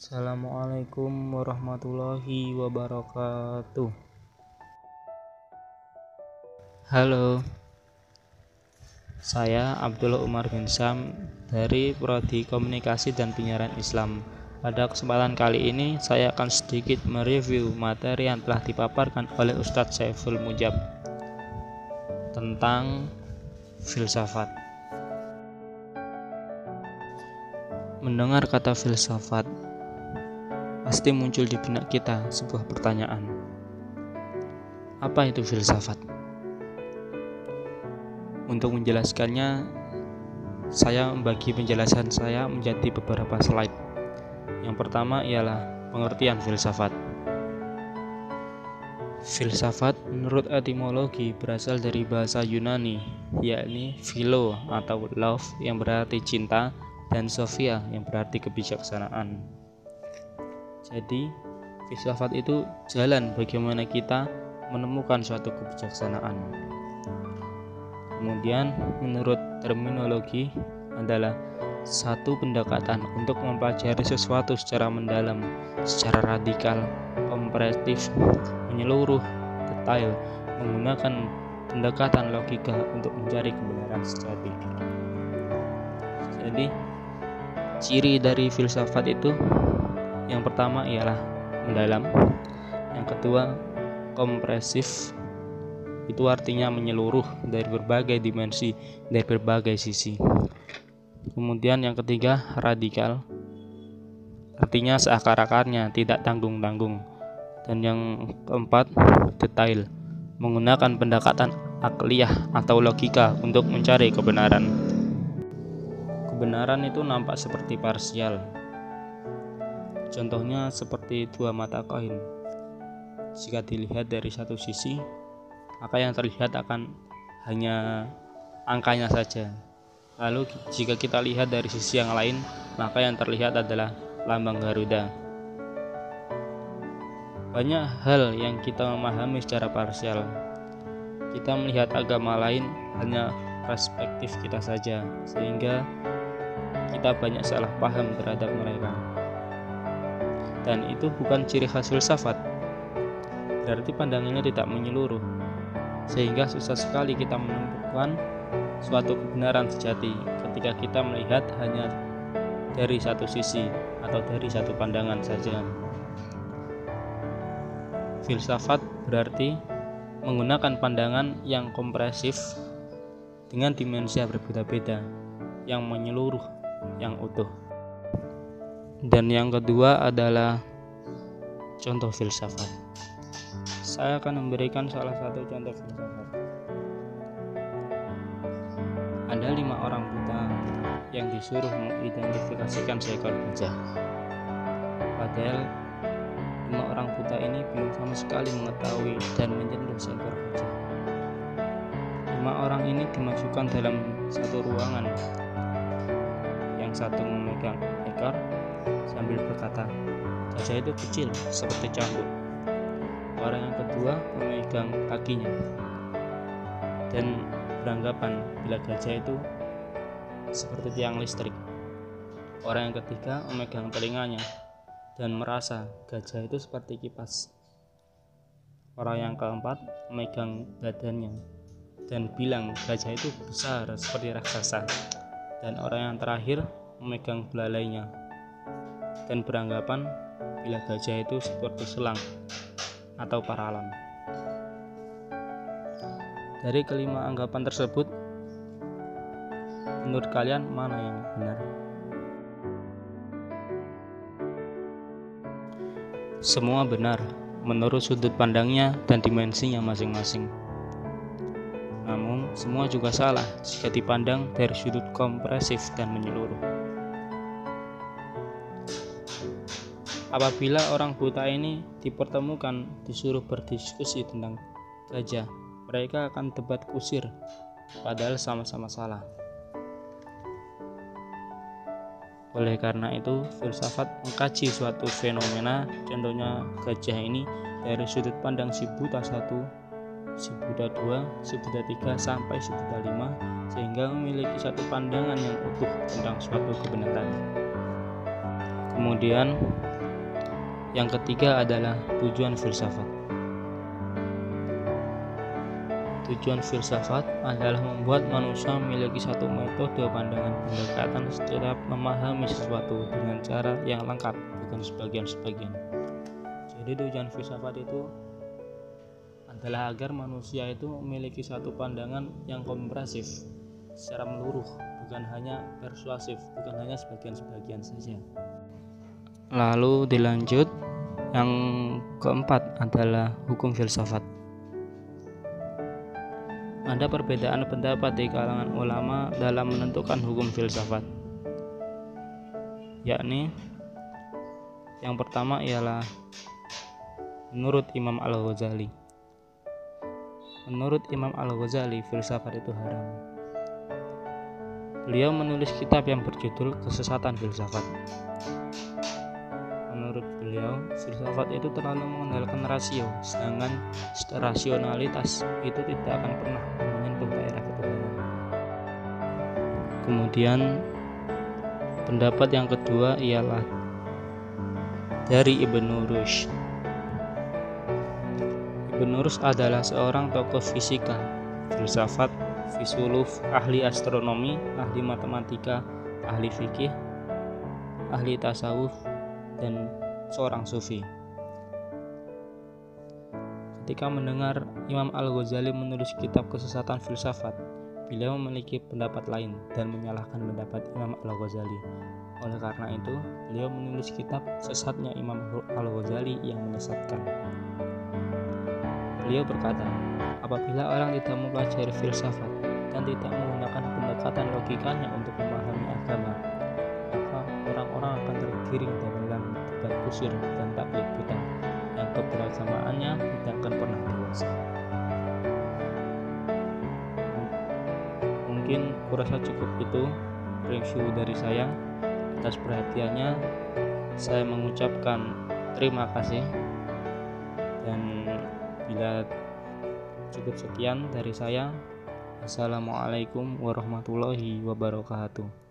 Assalamualaikum warahmatullahi wabarakatuh. Halo, saya Abdullah Umar bin Sam dari Prodi Komunikasi dan Penyiaran Islam. Pada kesempatan kali ini saya akan sedikit mereview materi yang telah dipaparkan oleh Ustadz Saiful Mujab tentang filsafat. Mendengar kata filsafat, pasti muncul di benak kita sebuah pertanyaan. Apa itu filsafat? Untuk menjelaskannya, saya membagi penjelasan saya menjadi beberapa slide. Yang pertama ialah pengertian filsafat. Filsafat menurut etimologi berasal dari bahasa Yunani, yakni philo atau love yang berarti cinta, dan sophia yang berarti kebijaksanaan. Jadi, filsafat itu jalan bagaimana kita menemukan suatu kebijaksanaan. Kemudian, menurut terminologi adalah satu pendekatan untuk mempelajari sesuatu secara mendalam, secara radikal, komprehensif, menyeluruh, detail, menggunakan pendekatan logika untuk mencari kebenaran sejati. Jadi, ciri dari filsafat itu yang pertama ialah mendalam, yang kedua komprehensif, itu artinya menyeluruh dari berbagai dimensi, dari berbagai sisi. Kemudian yang ketiga radikal, artinya seakar-akarnya, tidak tanggung-tanggung. Dan yang keempat detail, menggunakan pendekatan akliyah atau logika untuk mencari kebenaran. Kebenaran itu nampak seperti parsial. Contohnya seperti dua mata koin. Jika dilihat dari satu sisi, maka yang terlihat akan hanya angkanya saja. Lalu jika kita lihat dari sisi yang lain, maka yang terlihat adalah lambang Garuda. Banyak hal yang kita memahami secara parsial. Kita melihat agama lain hanya perspektif kita saja, sehingga kita banyak salah paham terhadap mereka. Dan itu bukan ciri khas filsafat. Berarti pandangannya tidak menyeluruh, sehingga susah sekali kita menemukan suatu kebenaran sejati ketika kita melihat hanya dari satu sisi atau dari satu pandangan saja. Filsafat berarti menggunakan pandangan yang komprehensif dengan dimensi yang berbeda-beda, yang menyeluruh, yang utuh. Dan yang kedua adalah contoh filsafat. Saya akan memberikan salah satu contoh filsafat. Ada 5 orang buta yang disuruh mengidentifikasikan seekor gajah. Padahal 5 orang buta ini belum sama sekali mengetahui dan menyentuh seekor gajah. 5 orang ini dimasukkan dalam satu ruangan. Yang satu memegang ekor sambil berkata, gajah itu kecil seperti cambuk. Orang yang kedua memegang kakinya dan beranggapan bila gajah itu seperti tiang listrik. Orang yang ketiga memegang telinganya dan merasa gajah itu seperti kipas. Orang yang keempat memegang badannya dan bilang gajah itu besar seperti raksasa. Dan orang yang terakhir memegang belalainya dan beranggapan bila gajah itu seperti selang atau paralon. Dari kelima anggapan tersebut, menurut kalian mana yang benar? Semua benar menurut sudut pandangnya dan dimensinya masing-masing. Namun, semua juga salah jika dipandang dari sudut komprehensif dan menyeluruh. Apabila orang buta ini dipertemukan disuruh berdiskusi tentang gajah, mereka akan debat kusir, padahal sama-sama salah. Oleh karena itu, filsafat mengkaji suatu fenomena, contohnya gajah ini, dari sudut pandang si buta 1, si buta 2, si buta 3, sampai si buta 5, sehingga memiliki satu pandangan yang utuh tentang suatu kebenaran. Kemudian Yang ketiga adalah tujuan filsafat. Tujuan filsafat adalah membuat manusia memiliki satu metode pandangan pendekatan setiap memahami sesuatu dengan cara yang lengkap, bukan sebagian-sebagian. Jadi tujuan filsafat itu adalah agar manusia itu memiliki satu pandangan yang komprehensif secara menyeluruh, bukan hanya persuasif, bukan hanya sebagian-sebagian saja. Lalu dilanjut, yang keempat adalah hukum filsafat. Ada perbedaan pendapat di kalangan ulama dalam menentukan hukum filsafat, yakni yang pertama ialah menurut Imam Al-Ghazali. Menurut Imam Al-Ghazali, filsafat itu haram. Beliau menulis kitab yang berjudul Kesesatan Filsafat. Menurut beliau, filsafat itu terlalu mengandalkan rasio, sedangkan rasionalitas itu tidak akan pernah menyentuh daerah ketuhanan. Kemudian pendapat yang kedua ialah dari Ibnu Rushd. Ibnu Rushd adalah seorang tokoh fisika, filsafat, filsuf, ahli astronomi, ahli matematika, ahli fikih, ahli tasawuf, dan seorang sufi. Ketika mendengar Imam Al-Ghazali menulis kitab Kesesatan Filsafat, beliau memiliki pendapat lain dan menyalahkan pendapat Imam Al-Ghazali. Oleh karena itu, beliau menulis kitab Sesatnya Imam Al-Ghazali yang menyesatkan. Beliau berkata, apabila orang tidak mempelajari filsafat dan tidak menggunakan pendekatan logikanya untuk memahami agama, maka orang-orang akan tergiring dalam debat kusir dan taklid buta yang keberagamaannya tidak akan pernah dewasa. Mungkin kurasa cukup itu review dari saya. Atas perhatiannya, saya mengucapkan terima kasih, dan bila cukup sekian dari saya. Assalamualaikum warahmatullahi wabarakatuh.